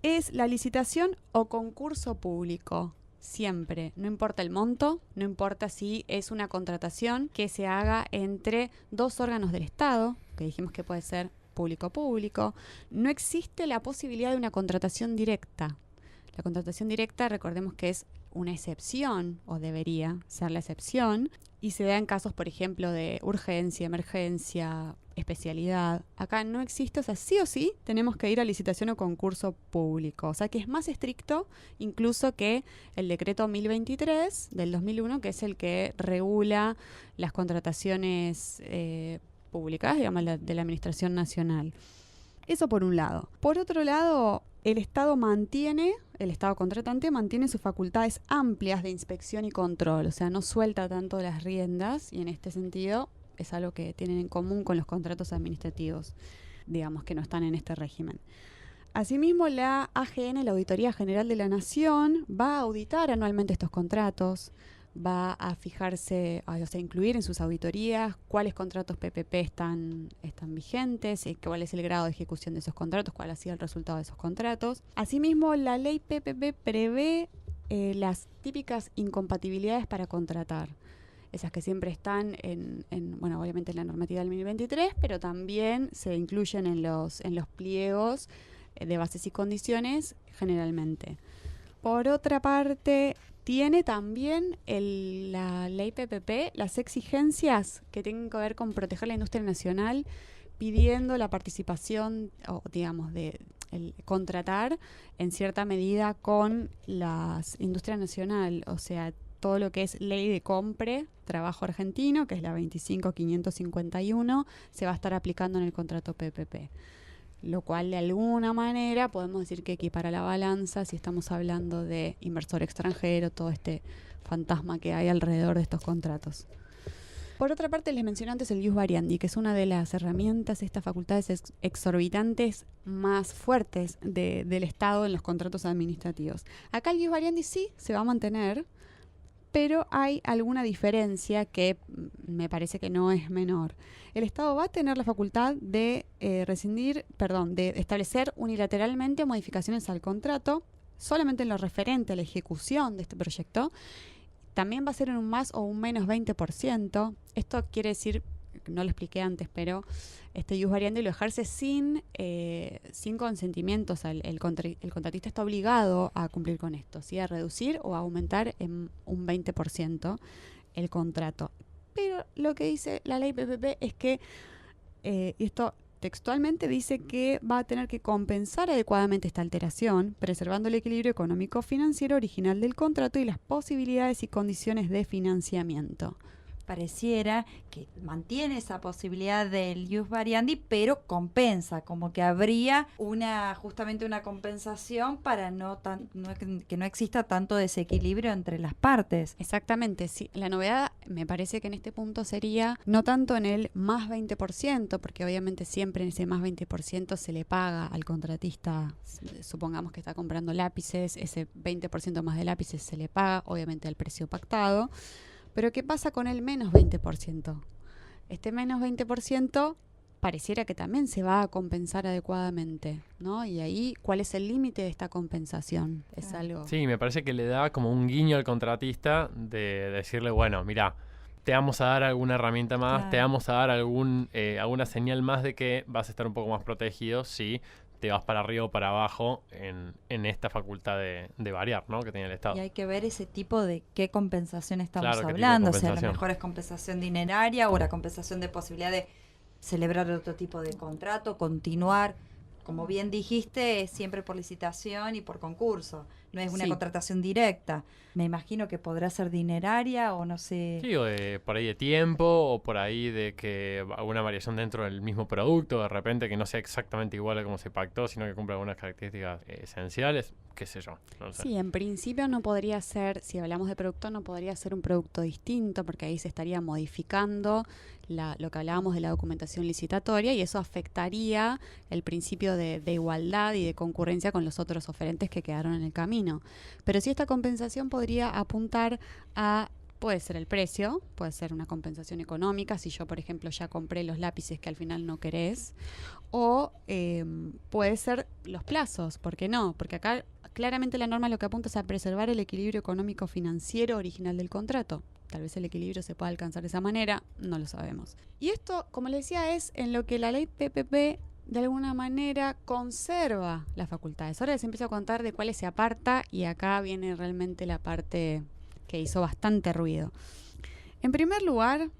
es la licitación o concurso público. Siempre, no importa el monto, no importa si es una contratación que se haga entre dos órganos del Estado, que dijimos que puede ser público-público, no existe la posibilidad de una contratación directa. La contratación directa, recordemos que es una excepción, o debería ser la excepción, y se da en casos, por ejemplo, de urgencia, emergencia, especialidad. Acá no existe, o sea, sí o sí tenemos que ir a licitación o concurso público. O sea, que es más estricto incluso que el decreto 1023 del 2001, que es el que regula las contrataciones públicas, digamos, de la Administración Nacional. Eso por un lado. Por otro lado, el Estado contratante mantiene sus facultades amplias de inspección y control, o sea, no suelta tanto las riendas, y en este sentido es algo que tienen en común con los contratos administrativos, digamos, que no están en este régimen. Asimismo, la AGN, la Auditoría General de la Nación, va a auditar anualmente estos contratos, va a fijarse, o sea, incluir en sus auditorías cuáles contratos PPP están vigentes, cuál es el grado de ejecución de esos contratos, cuál ha sido el resultado de esos contratos. Asimismo, la ley PPP prevé las típicas incompatibilidades para contratar. Esas que siempre están bueno, obviamente en la normativa del 2023, pero también se incluyen en los pliegos de bases y condiciones generalmente. Por otra parte, tiene también la ley PPP las exigencias que tienen que ver con proteger la industria nacional, pidiendo la participación, o digamos, de el contratar en cierta medida con la industria nacional, o sea, todo lo que es ley de compre, trabajo argentino, que es la 25.551, se va a estar aplicando en el contrato PPP. Lo cual, de alguna manera, podemos decir que equipara la balanza si estamos hablando de inversor extranjero, todo este fantasma que hay alrededor de estos contratos. Por otra parte, les mencioné antes el ius variandi, que es una de las herramientas, estas facultades exorbitantes más fuertes del Estado en los contratos administrativos. Acá el ius variandi sí se va a mantener, pero hay alguna diferencia que me parece que no es menor. El Estado va a tener la facultad de de establecer unilateralmente modificaciones al contrato, solamente en lo referente a la ejecución de este proyecto. También va a ser en un más o un menos 20%. Esto quiere decir, no lo expliqué antes, pero este ius variandi lo ejerce sin consentimientos. El contratista está obligado a cumplir con esto, ¿sí? A reducir o a aumentar en un 20% el contrato. Pero lo que dice la ley PPP es que, esto textualmente dice que va a tener que compensar adecuadamente esta alteración, preservando el equilibrio económico-financiero original del contrato y las posibilidades y condiciones de financiamiento. Pareciera que mantiene esa posibilidad del ius variandi, pero compensa, como que habría justamente una compensación para que no exista tanto desequilibrio entre las partes. Exactamente, sí. La novedad me parece que en este punto sería no tanto en el más 20%, porque obviamente siempre en ese más 20% se le paga al contratista, supongamos que está comprando lápices, ese 20% más de lápices se le paga, obviamente al precio pactado. Pero ¿qué pasa con el menos 20%? Este menos 20% pareciera que también se va a compensar adecuadamente, ¿no? Y ahí, ¿cuál es el límite de esta compensación? Es algo... Sí, me parece que le da como un guiño al contratista de decirle, bueno, mira, te vamos a dar alguna herramienta más, te vamos a dar alguna señal más de que vas a estar un poco más protegido si te vas para arriba o para abajo en esta facultad de variar, ¿no? Que tiene el Estado. Y hay que ver ese tipo de qué compensación estamos Claro, hablando. O sea, a lo mejor es compensación dineraria o la compensación de posibilidad de celebrar otro tipo de contrato, continuar. Como bien dijiste, es siempre por licitación y por concurso. No es una contratación directa. Me imagino que podrá ser dineraria o no sé. Sí, o por ahí de tiempo, o por ahí de que alguna variación dentro del mismo producto, de repente que no sea exactamente igual a como se pactó, sino que cumpla algunas características esenciales, qué sé yo. No sé. Sí, en principio no podría ser, si hablamos de producto, no podría ser un producto distinto, porque ahí se estaría modificando lo que hablábamos de la documentación licitatoria y eso afectaría el principio de igualdad y de concurrencia con los otros oferentes que quedaron en el camino. Pero sí, esta compensación podría apuntar a, puede ser el precio, puede ser una compensación económica, si yo, por ejemplo, ya compré los lápices que al final no querés, o puede ser los plazos, ¿por qué no? Porque acá claramente la norma lo que apunta es a preservar el equilibrio económico-financiero original del contrato. Tal vez el equilibrio se pueda alcanzar de esa manera, no lo sabemos. Y esto, como les decía, es en lo que la ley PPP de alguna manera conserva las facultades. Ahora les empiezo a contar de cuáles se aparta y acá viene realmente la parte que hizo bastante ruido. En primer lugar,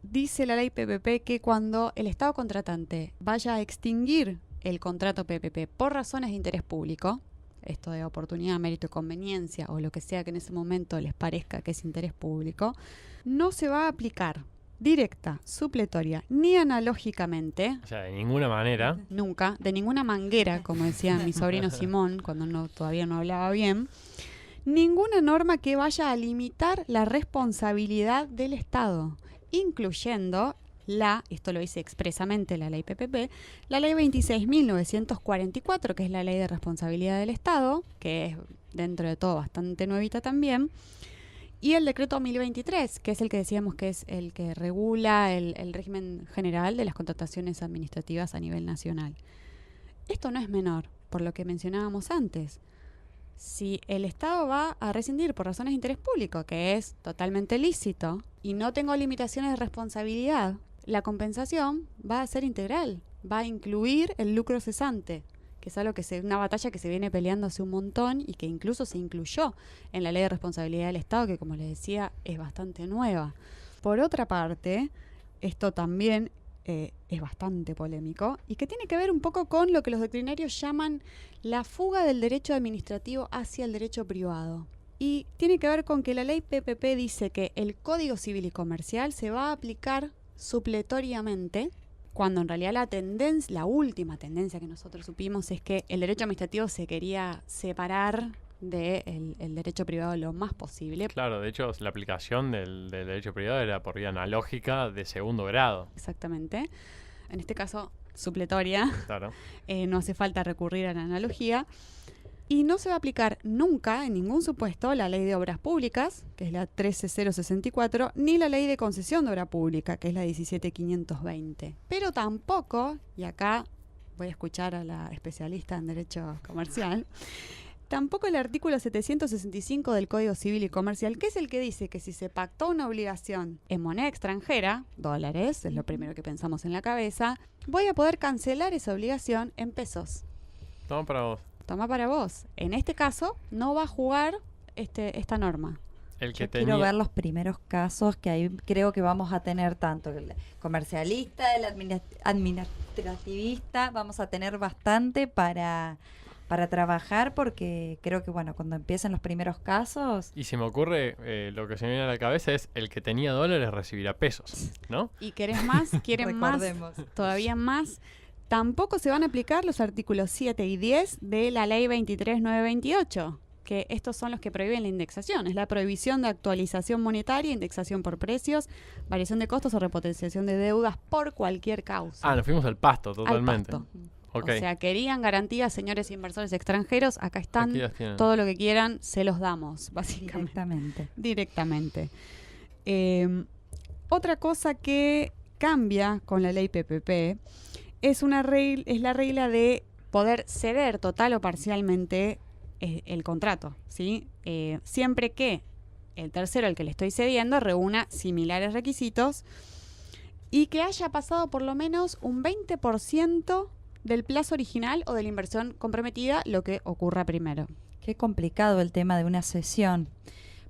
dice la ley PPP que cuando el Estado contratante vaya a extinguir el contrato PPP por razones de interés público, esto de oportunidad, mérito y conveniencia o lo que sea que en ese momento les parezca que es interés público, no se va a aplicar directa, supletoria, ni analógicamente. O sea, de ninguna manera. Nunca, de ninguna manguera, como decía mi sobrino Simón cuando todavía no hablaba bien. Ninguna norma que vaya a limitar la responsabilidad del Estado, incluyendo esto lo dice expresamente la ley PPP, la ley 26.944, que es la ley de responsabilidad del Estado, que es dentro de todo bastante nuevita también, y el decreto 1023, que es el que decíamos que es el que regula el régimen general de las contrataciones administrativas a nivel nacional. Esto no es menor, por lo que mencionábamos antes. Si el Estado va a rescindir por razones de interés público, que es totalmente lícito, y no tengo limitaciones de responsabilidad, la compensación va a ser integral, va a incluir el lucro cesante, que es algo una batalla que se viene peleando hace un montón y que incluso se incluyó en la ley de responsabilidad del Estado, que como les decía es bastante nueva. Por otra parte, esto también es bastante polémico y que tiene que ver un poco con lo que los doctrinarios llaman la fuga del derecho administrativo hacia el derecho privado. Y tiene que ver con que la ley PPP dice que el Código Civil y Comercial se va a aplicar supletoriamente, cuando en realidad la última tendencia que nosotros supimos es que el derecho administrativo se quería separar del derecho privado lo más posible. Claro, de hecho la aplicación del derecho privado era por vía analógica de segundo grado. Exactamente. En este caso, supletoria. Claro. No hace falta recurrir a la analogía. Y no se va a aplicar nunca, en ningún supuesto, la ley de obras públicas, que es la 13064, ni la ley de concesión de obra pública, que es la 17520. Pero tampoco, y acá voy a escuchar a la especialista en derecho comercial, tampoco el artículo 765 del Código Civil y Comercial, que es el que dice que si se pactó una obligación en moneda extranjera, dólares, es lo primero que pensamos en la cabeza, voy a poder cancelar esa obligación en pesos. Toma para vos. Toma para vos. En este caso, no va a jugar esta norma. Quiero ver los primeros casos, que ahí creo que vamos a tener tanto el comercialista, el administrativista, vamos a tener bastante para trabajar, porque creo que, bueno, cuando empiecen los primeros casos... Y se me ocurre, lo que se me viene a la cabeza es el que tenía dólares recibirá pesos, ¿no? ¿Y querés más? ¿Quieren más? Todavía más. Tampoco se van a aplicar los artículos 7 y 10 de la ley 23928, que estos son los que prohíben la indexación. Es la prohibición de actualización monetaria, indexación por precios, variación de costos o repotenciación de deudas por cualquier causa. Ah, nos fuimos al pasto totalmente. Al pasto. Okay. O sea, querían garantías, señores inversores extranjeros, acá están, todo lo que quieran, se los damos, básicamente. Directamente. Otra cosa que cambia con la ley PPP es la regla de poder ceder total o parcialmente el contrato, ¿sí? Siempre que el tercero al que le estoy cediendo reúna similares requisitos y que haya pasado por lo menos un 20% del plazo original o de la inversión comprometida, lo que ocurra primero. Qué complicado el tema de una cesión,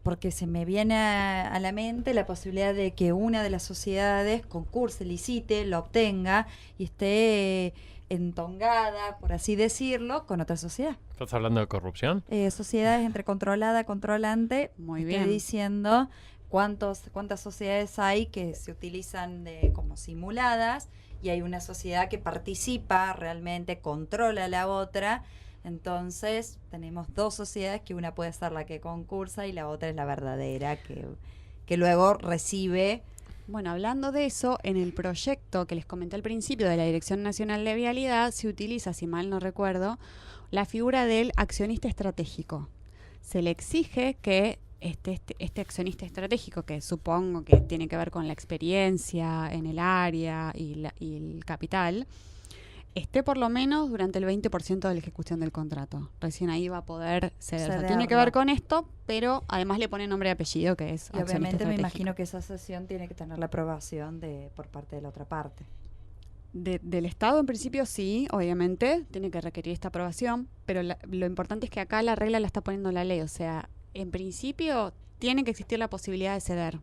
porque se me viene a la mente la posibilidad de que una de las sociedades concurse, licite, lo obtenga y esté entongada, por así decirlo, con otra sociedad. ¿Estás hablando de corrupción? Sociedades entre controlada, controlante. Muy bien. Estoy diciendo cuántas sociedades hay que se utilizan como simuladas y hay una sociedad que participa realmente, controla a la otra. Entonces tenemos dos sociedades, que una puede ser la que concursa y la otra es la verdadera, que luego recibe. Bueno, hablando de eso, en el proyecto que les comenté al principio de la Dirección Nacional de Vialidad se utiliza, si mal no recuerdo, la figura del accionista estratégico. Se le exige que este accionista estratégico, que supongo que tiene que ver con la experiencia en el área y el capital, esté por lo menos durante el 20% de la ejecución del contrato. Recién ahí va a poder ceder. O sea, tiene que ver con esto, pero además le pone nombre y apellido, que es y obviamente me imagino que esa sesión tiene que tener la aprobación por parte de la otra parte. Del Estado, en principio, sí, obviamente, tiene que requerir esta aprobación, pero lo importante es que acá la regla la está poniendo la ley. O sea, en principio, tiene que existir la posibilidad de ceder.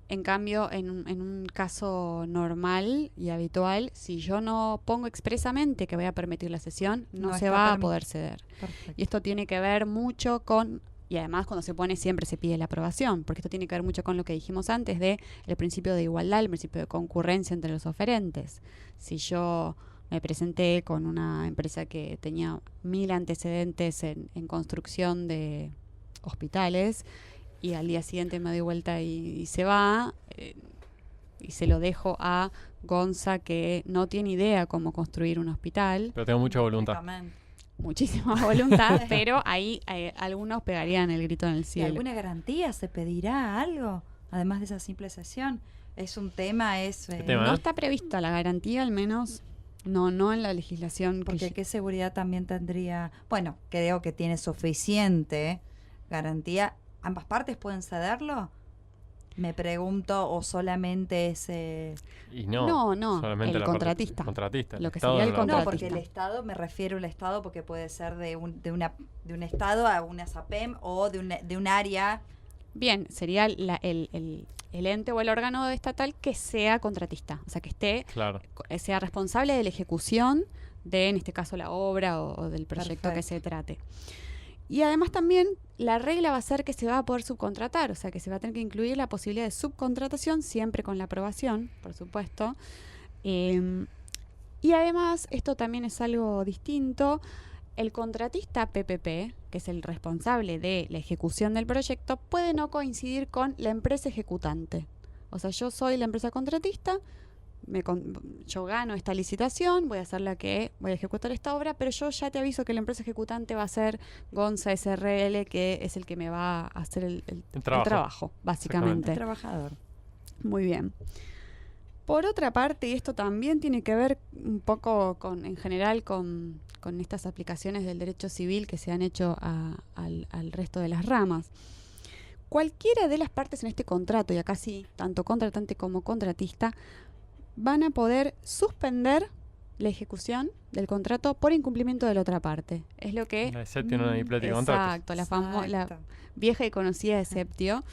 En cambio, en un caso normal y habitual, si yo no pongo expresamente que voy a permitir la cesión, no se va a poder ceder. Perfecto. Y esto tiene que ver mucho con, y además cuando se pone siempre se pide la aprobación, porque esto tiene que ver mucho con lo que dijimos antes de el principio de igualdad, el principio de concurrencia entre los oferentes. Si yo me presenté con una empresa que tenía 1000 antecedentes en construcción de hospitales, y al día siguiente me doy vuelta y se va, y se lo dejo a Gonza, que no tiene idea cómo construir un hospital. Pero tengo mucha voluntad. Muchísima voluntad, pero ahí algunos pegarían el grito en el cielo. ¿Y alguna garantía? ¿Se pedirá algo? Además de esa simple sesión. Es un tema, no está prevista la garantía, al menos no en la legislación. Porque ¿qué seguridad también tendría? Bueno, creo que tiene suficiente garantía. ¿Ambas partes pueden cederlo? Me pregunto, ¿o solamente ese...? Y no, solamente el contratista. Lo que sería el contratista. No, porque el Estado, me refiero al Estado, porque puede ser de un Estado a una SAPEM o de un área. Bien, sería el ente o el órgano estatal que sea contratista, o sea, que sea responsable de la ejecución de, en este caso, la obra o del proyecto que se trate. Y además también la regla va a ser que se va a poder subcontratar, o sea que se va a tener que incluir la posibilidad de subcontratación, siempre con la aprobación, por supuesto. Y además, esto también es algo distinto, el contratista PPP, que es el responsable de la ejecución del proyecto, puede no coincidir con la empresa ejecutante. O sea, yo soy la empresa contratista, yo gano esta licitación, voy a ejecutar esta obra, pero yo ya te aviso que la empresa ejecutante va a ser Gonza SRL, que es el que me va a hacer el trabajo, básicamente. El trabajador. Muy bien. Por otra parte, y esto también tiene que ver un poco en general con estas aplicaciones del derecho civil que se han hecho al resto de las ramas. Cualquiera de las partes en este contrato, y acá sí, tanto contratante como contratista, van a poder suspender la ejecución del contrato por incumplimiento de la otra parte. Es lo que... La exceptio non adiplética contractus. Exacto, la vieja y conocida exceptio,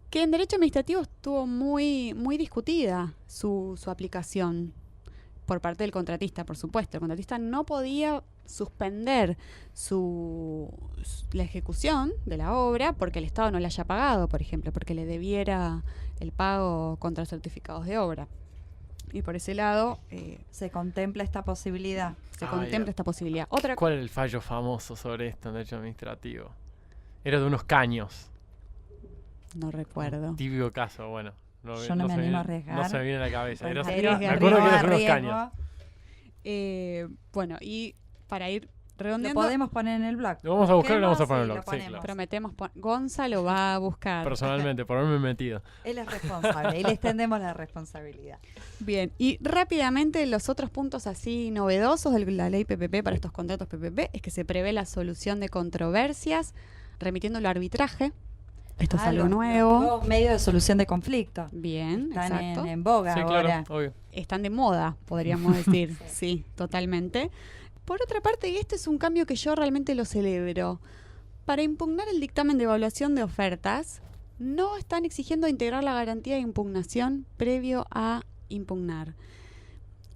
que en derecho administrativo estuvo muy, muy discutida su aplicación por parte del contratista, por supuesto. El contratista no podía suspender la ejecución de la obra porque el Estado no le haya pagado, por ejemplo, porque le debiera el pago contra certificados de obra. Y por ese lado... se contempla esta posibilidad. ¿Cuál es el fallo famoso sobre esto en derecho administrativo? Era de unos caños. No recuerdo. Típico caso, bueno. Yo no me animo a arriesgar. No se me viene a la cabeza. Me acuerdo que eran unos caños. Bueno, y para ir redondeando... Lo podemos poner en el blog. Lo vamos a buscar y lo vamos a poner en el blog. Sí, claro. Prometemos, Gonzalo va a buscar. Personalmente, por haberme metido. Él es responsable y le extendemos la responsabilidad. Bien, y rápidamente los otros puntos así novedosos de la ley PPP para estos contratos PPP es que se prevé la solución de controversias remitiéndolo a arbitraje. Esto es algo nuevo. Nuevos medios de solución de conflicto. Bien, están exacto. en boga ahora. Claro, obvio. Están de moda, podríamos decir. Sí, totalmente. Por otra parte, y este es un cambio que yo realmente lo celebro. Para impugnar el dictamen de evaluación de ofertas, no están exigiendo integrar la garantía de impugnación previo a impugnar.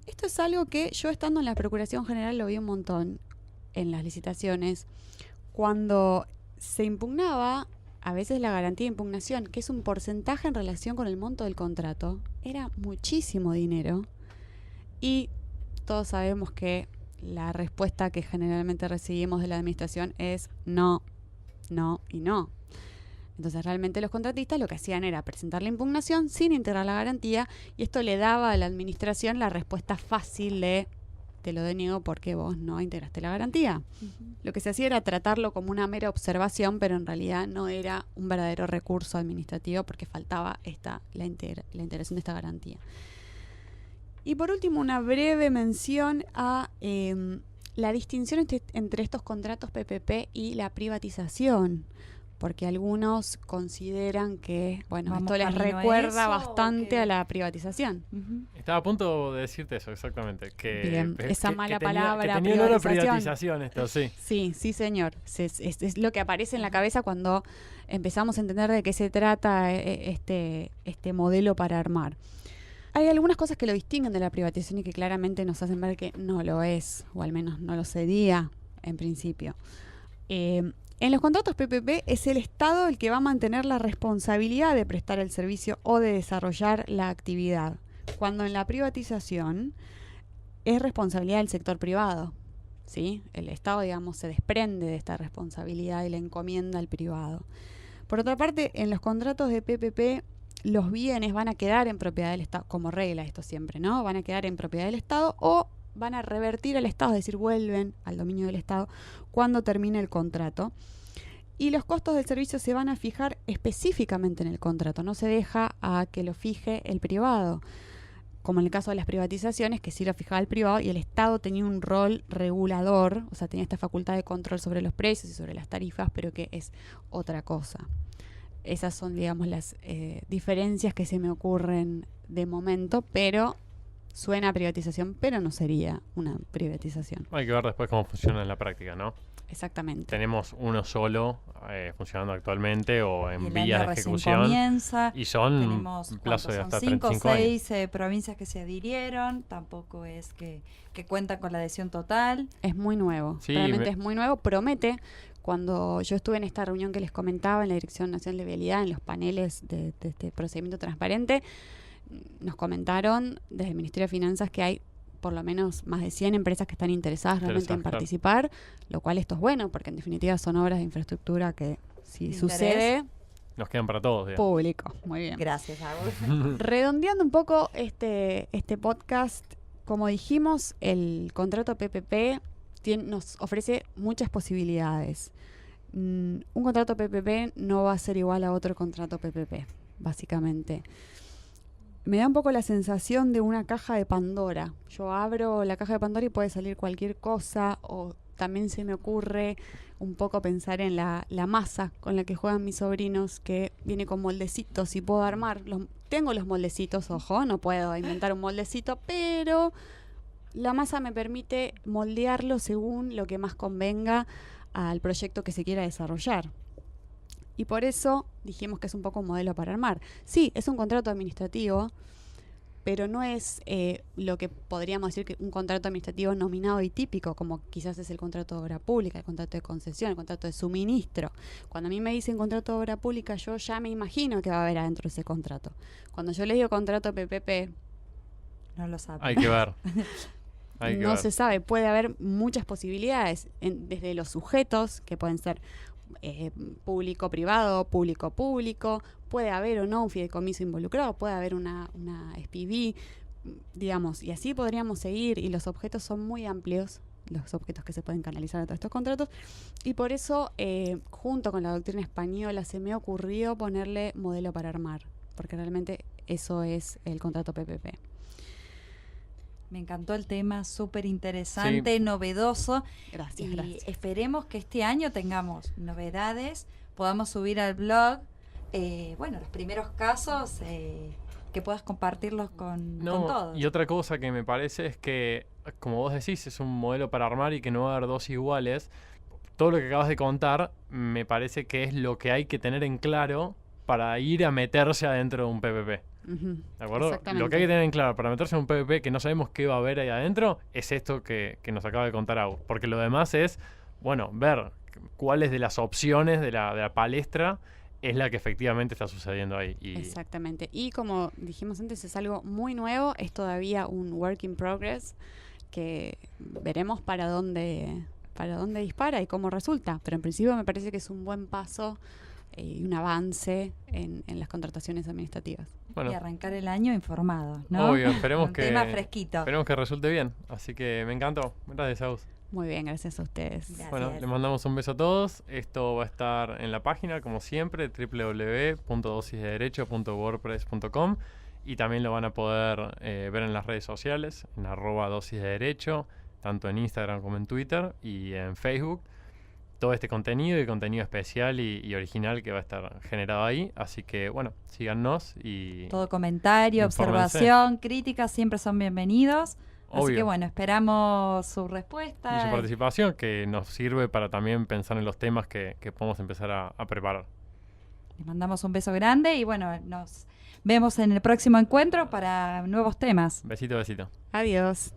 Esto es algo que yo, estando en la Procuración General, lo vi un montón en las licitaciones. Cuando se impugnaba, a veces la garantía de impugnación, que es un porcentaje en relación con el monto del contrato, era muchísimo dinero. Y todos sabemos que la respuesta que generalmente recibimos de la administración es no, no y no. Entonces realmente los contratistas lo que hacían era presentar la impugnación sin integrar la garantía, y esto le daba a la administración la respuesta fácil de te lo deniego porque vos no integraste la garantía. Lo que se hacía era tratarlo como una mera observación, pero en realidad no era un verdadero recurso administrativo porque faltaba la integración de esta garantía. Y por último, una breve mención a la distinción entre estos contratos PPP y la privatización, porque algunos consideran que, bueno, esto les recuerda bastante a la privatización. Estaba a punto de decirte eso, exactamente. Que, bien, esa mala palabra, que tenía una privatización esto, sí. Sí, señor. Es lo que aparece en la cabeza cuando empezamos a entender de qué se trata este modelo para armar. Hay algunas cosas que lo distinguen de la privatización y que claramente nos hacen ver que no lo es, o al menos no lo sería en principio. En los contratos PPP es el Estado el que va a mantener la responsabilidad de prestar el servicio o de desarrollar la actividad, cuando en la privatización es responsabilidad del sector privado, ¿sí? El Estado, digamos, se desprende de esta responsabilidad y la encomienda al privado. Por otra parte, en los contratos de PPP, los bienes van a quedar en propiedad del Estado, como regla esto siempre, ¿no? Van a quedar en propiedad del Estado o van a revertir al Estado, es decir, vuelven al dominio del Estado cuando termine el contrato. Y los costos del servicio se van a fijar específicamente en el contrato, no se deja a que lo fije el privado, como en el caso de las privatizaciones, que sí lo fijaba el privado y el Estado tenía un rol regulador, o sea, tenía esta facultad de control sobre los precios y sobre las tarifas, pero que es otra cosa. Esas son, digamos, las diferencias que se me ocurren de momento, pero suena a privatización, pero no sería una privatización. Hay que ver después cómo funciona en la práctica, ¿no? Exactamente. Tenemos uno solo funcionando actualmente o en vía de ejecución. Comienza, y son tenemos, un plazo de hasta 5 o 35 años. 6 provincias que se adhirieron, tampoco es que cuentan con la adhesión total. Es muy nuevo, sí, realmente es muy nuevo, promete. Cuando yo estuve en esta reunión que les comentaba en la Dirección Nacional de Vialidad, en los paneles de este procedimiento transparente, nos comentaron desde el Ministerio de Finanzas que hay por lo menos más de 100 empresas que están interesadas realmente en participar, lo cual esto es bueno, porque en definitiva son obras de infraestructura que si sucede... Nos quedan para todos, digamos. Público, muy bien. Gracias, Agus. Redondeando un poco este podcast, como dijimos, el contrato PPP nos ofrece muchas posibilidades. Un contrato PPP no va a ser igual a otro contrato PPP, básicamente. Me da un poco la sensación de una caja de Pandora. Yo abro la caja de Pandora y puede salir cualquier cosa, o también se me ocurre un poco pensar en la masa con la que juegan mis sobrinos, que viene con moldecitos y puedo armar. Tengo los moldecitos, ojo, no puedo inventar un moldecito, pero la masa me permite moldearlo según lo que más convenga al proyecto que se quiera desarrollar. Y por eso dijimos que es un poco un modelo para armar. Sí, es un contrato administrativo, pero no es lo que podríamos decir que un contrato administrativo nominado y típico, como quizás es el contrato de obra pública, el contrato de concesión, el contrato de suministro. Cuando a mí me dicen contrato de obra pública, yo ya me imagino que va a haber adentro de ese contrato. Cuando yo les digo contrato PPP, no lo saben. Hay que ver. No se sabe, puede haber muchas posibilidades, desde los sujetos, que pueden ser público-privado, público-público, puede haber o no un fideicomiso involucrado, puede haber una SPV, digamos, y así podríamos seguir, y los objetos son muy amplios, los objetos que se pueden canalizar a todos estos contratos, y por eso, junto con la doctrina española, se me ocurrió ponerle modelo para armar, porque realmente eso es el contrato PPP. Me encantó el tema, súper interesante, novedoso. Gracias. Esperemos que este año tengamos novedades, podamos subir al blog los primeros casos, que puedas compartirlos con todos. Y otra cosa que me parece es que, como vos decís, es un modelo para armar y que no va a haber dos iguales. Todo lo que acabas de contar me parece que es lo que hay que tener en claro para ir a meterse adentro de un PPP. ¿De acuerdo? Lo que hay que tener en claro para meterse en un PPP que no sabemos qué va a haber ahí adentro es esto que nos acaba de contar Agus. Porque lo demás es, ver cuáles de las opciones de la palestra es la que efectivamente está sucediendo ahí. Exactamente. Y como dijimos antes, es algo muy nuevo, es todavía un work in progress que veremos para dónde dispara y cómo resulta. Pero en principio me parece que es un buen paso y un avance en las contrataciones administrativas. Y arrancar el año informado, ¿no? Obvio, esperemos que tema fresquito. Esperemos que resulte bien. Así que me encantó. Gracias, Agus. Muy bien, gracias a ustedes. Gracias. Bueno, les mandamos un beso a todos. Esto va a estar en la página, como siempre, www.dosisdederecho.wordpress.com, y también lo van a poder ver en las redes sociales, en @dosisdederecho, tanto en Instagram como en Twitter y en Facebook. Todo este contenido y contenido especial y original que va a estar generado ahí. Así que, síganos y... Todo comentario, observación, crítica, siempre son bienvenidos. Así que esperamos su respuesta. Y su participación, que nos sirve para también pensar en los temas que podemos empezar a preparar. Les mandamos un beso grande y nos vemos en el próximo encuentro para nuevos temas. Besito, besito. Adiós.